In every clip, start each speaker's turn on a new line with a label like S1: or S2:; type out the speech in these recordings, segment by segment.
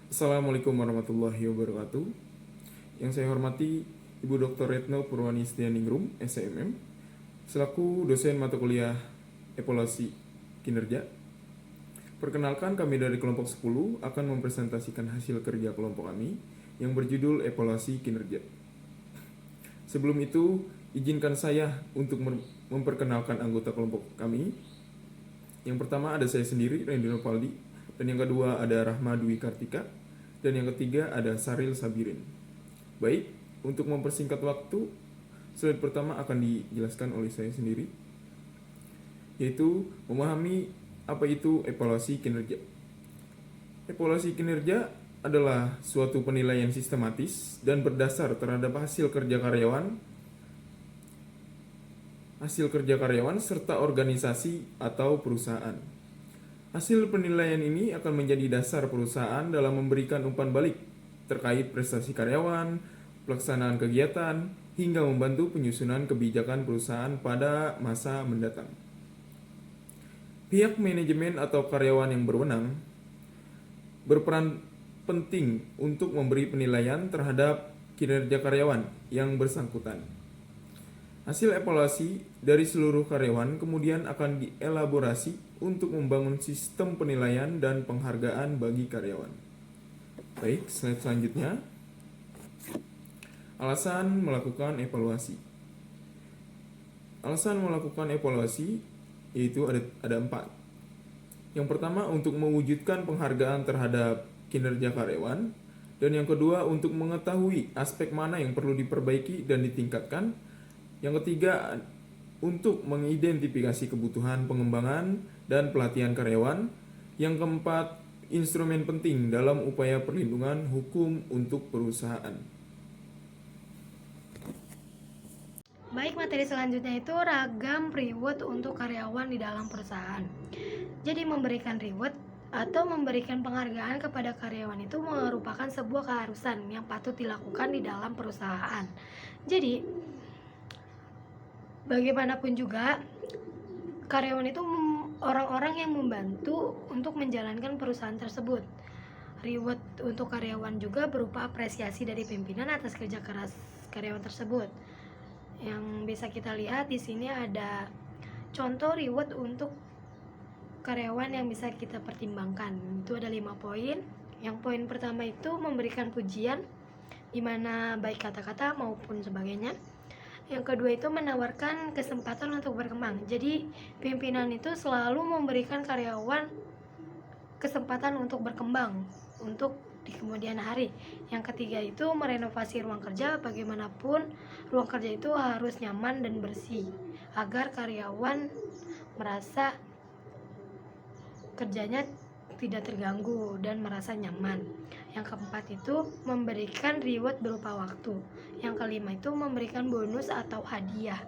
S1: Assalamualaikum warahmatullahi wabarakatuh. Yang saya hormati Ibu Dr. Retno Purwani Setianingrum, SMM, selaku dosen mata kuliah evaluasi kinerja. Perkenalkan, kami dari kelompok 10 akan mempresentasikan hasil kerja kelompok kami yang berjudul evaluasi kinerja. Sebelum itu, izinkan saya untuk memperkenalkan anggota kelompok kami. Yang pertama ada saya sendiri, Randy Nopaldi, dan yang kedua ada Rahma Dwi Kartika, dan yang ketiga ada Saril Sabirin. Baik, untuk mempersingkat waktu, slide pertama akan dijelaskan oleh saya sendiri, yaitu memahami apa itu evaluasi kinerja. Evaluasi kinerja adalah suatu penilaian sistematis dan berdasar terhadap hasil kerja karyawan serta organisasi atau perusahaan. Hasil penilaian ini akan menjadi dasar perusahaan dalam memberikan umpan balik terkait prestasi karyawan, pelaksanaan kegiatan, hingga membantu penyusunan kebijakan perusahaan pada masa mendatang. Pihak manajemen atau karyawan yang berwenang berperan penting untuk memberi penilaian terhadap kinerja karyawan yang bersangkutan. Hasil evaluasi dari seluruh karyawan kemudian akan dielaborasi untuk membangun sistem penilaian dan penghargaan bagi karyawan. Baik, slide selanjutnya. Alasan melakukan evaluasi. Alasan melakukan evaluasi yaitu ada 4. Yang pertama, untuk mewujudkan penghargaan terhadap kinerja karyawan, dan yang kedua untuk mengetahui aspek mana yang perlu diperbaiki dan ditingkatkan. Yang ketiga, untuk mengidentifikasi kebutuhan pengembangan dan pelatihan karyawan. Yang keempat, instrumen penting dalam upaya perlindungan hukum untuk perusahaan.
S2: Baik, materi selanjutnya itu ragam reward untuk karyawan di dalam perusahaan. Jadi memberikan reward atau memberikan penghargaan kepada karyawan itu merupakan sebuah keharusan yang patut dilakukan di dalam perusahaan. Jadi bagaimanapun juga karyawan itu orang-orang yang membantu untuk menjalankan perusahaan tersebut. Reward untuk karyawan juga berupa apresiasi dari pimpinan atas kerja keras karyawan tersebut. Yang bisa kita lihat di sini ada contoh reward untuk karyawan yang bisa kita pertimbangkan. Itu ada 5 poin. Yang poin pertama itu memberikan pujian, di mana baik kata-kata maupun sebagainya. Yang kedua itu menawarkan kesempatan untuk berkembang. Jadi pimpinan itu selalu memberikan karyawan kesempatan untuk berkembang untuk di kemudian hari. Yang ketiga itu merenovasi ruang kerja. Bagaimanapun ruang kerja itu harus nyaman dan bersih agar karyawan merasa kerjanya tidak terganggu dan merasa nyaman. Yang keempat itu memberikan reward berupa waktu. Yang kelima itu memberikan bonus atau hadiah.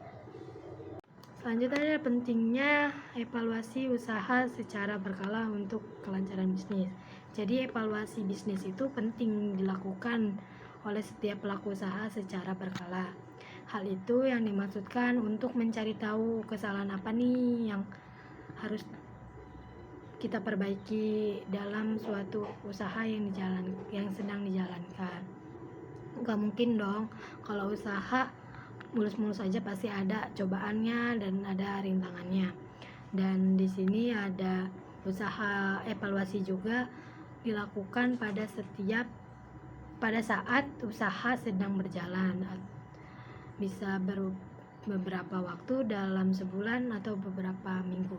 S2: Selanjutnya ada pentingnya evaluasi usaha secara berkala untuk kelancaran bisnis. Jadi evaluasi bisnis itu penting dilakukan oleh setiap pelaku usaha secara berkala. Hal itu yang dimaksudkan untuk mencari tahu kesalahan apa nih yang harus kita perbaiki dalam suatu usaha yang sedang dijalankan. Gak mungkin dong kalau usaha mulus-mulus aja, pasti ada cobaannya dan ada rintangannya. Dan di sini ada usaha evaluasi juga dilakukan pada saat usaha sedang berjalan. Bisa beberapa waktu dalam sebulan atau beberapa minggu.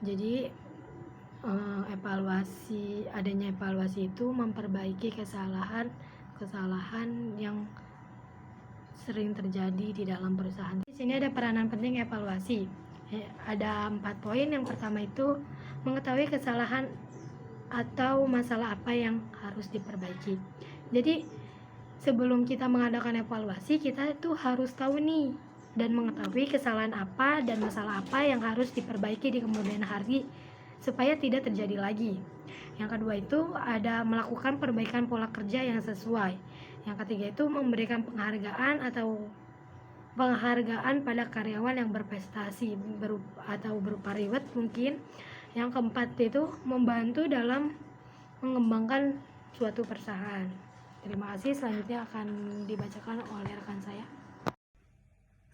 S2: Jadi adanya evaluasi itu memperbaiki kesalahan yang sering terjadi di dalam perusahaan. Di sini ada peranan penting evaluasi. Ada 4 poin. Yang pertama itu mengetahui kesalahan atau masalah apa yang harus diperbaiki. Jadi sebelum kita mengadakan evaluasi, kita itu harus tahu nih dan mengetahui kesalahan apa dan masalah apa yang harus diperbaiki di kemudian hari supaya tidak terjadi lagi. Yang kedua itu ada melakukan perbaikan pola kerja yang sesuai. Yang ketiga itu memberikan penghargaan pada karyawan yang berprestasi berupa reward mungkin. Yang keempat itu membantu dalam mengembangkan suatu perusahaan. Terima kasih. Selanjutnya akan dibacakan oleh rekan saya.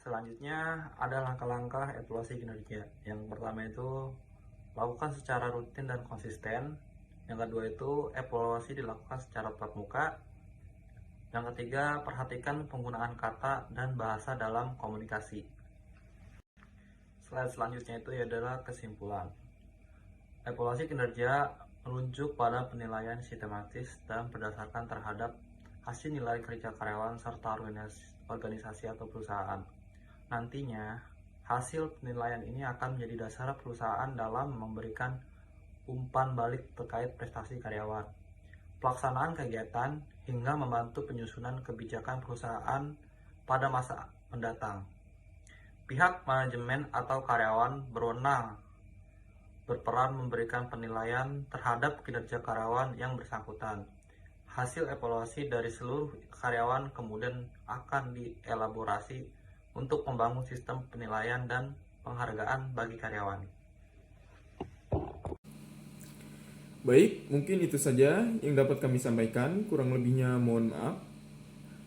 S3: Selanjutnya ada langkah-langkah evaluasi kinerja. Yang pertama itu lakukan secara rutin dan konsisten. Yang kedua itu evaluasi dilakukan secara tatap muka. Yang ketiga, perhatikan penggunaan kata dan bahasa dalam komunikasi. Slide selanjutnya itu adalah kesimpulan. Evaluasi kinerja merujuk pada penilaian sistematis dan berdasarkan terhadap hasil nilai kerja karyawan serta organisasi atau perusahaan. Nantinya, hasil penilaian ini akan menjadi dasar perusahaan dalam memberikan umpan balik terkait prestasi karyawan, pelaksanaan kegiatan, hingga membantu penyusunan kebijakan perusahaan pada masa mendatang. Pihak manajemen atau karyawan berwenang berperan memberikan penilaian terhadap kinerja karyawan yang bersangkutan. Hasil evaluasi dari seluruh karyawan kemudian akan dielaborasi untuk membangun sistem penilaian dan penghargaan bagi karyawan.
S1: Baik, mungkin itu saja yang dapat kami sampaikan. Kurang lebihnya mohon maaf.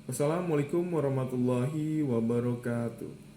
S1: Wassalamualaikum warahmatullahi wabarakatuh.